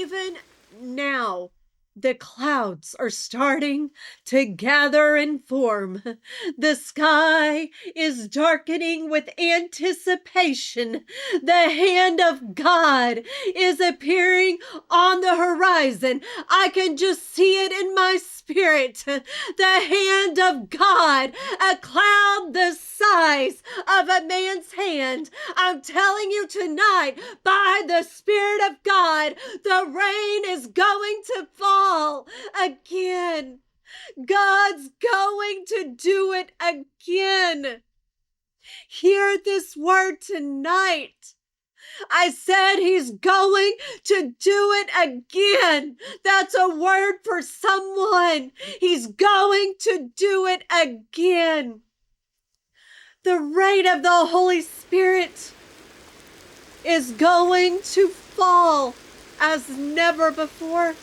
even now, the clouds are starting to gather and form. The sky is darkening with anticipation. The hand of God is appearing on the horizon. I can just see it in my spirit. The hand of God, a cloud the size of a man's hand. I'm telling you tonight, by the Spirit of God, the rain is going to fall again. God's going to do it again. Hear this word tonight. I said he's going to do it again. That's a word for someone. He's going to do it again. The rain of the Holy Spirit is going to fall as never before.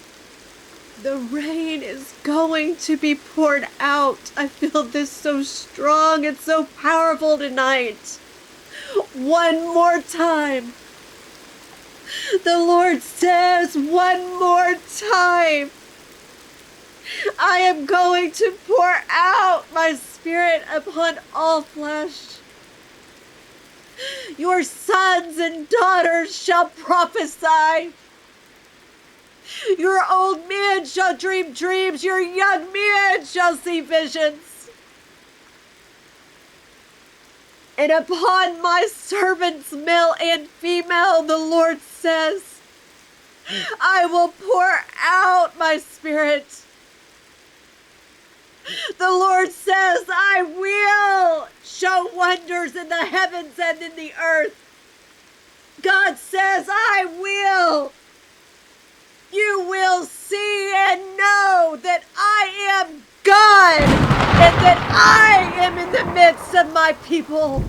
The rain is going to be poured out. I feel this so strong and so powerful tonight. One more time. The Lord says, one more time, I am going to pour out my Spirit upon all flesh. Your sons and daughters shall prophesy. Your old men shall dream dreams. Your young men shall see visions. And upon my servants, male and female, the Lord says, I will pour out my Spirit. The Lord says, I will show wonders in the heavens and in the earth. God says, I will. You will see and know that I am God and that I am in the midst of my people.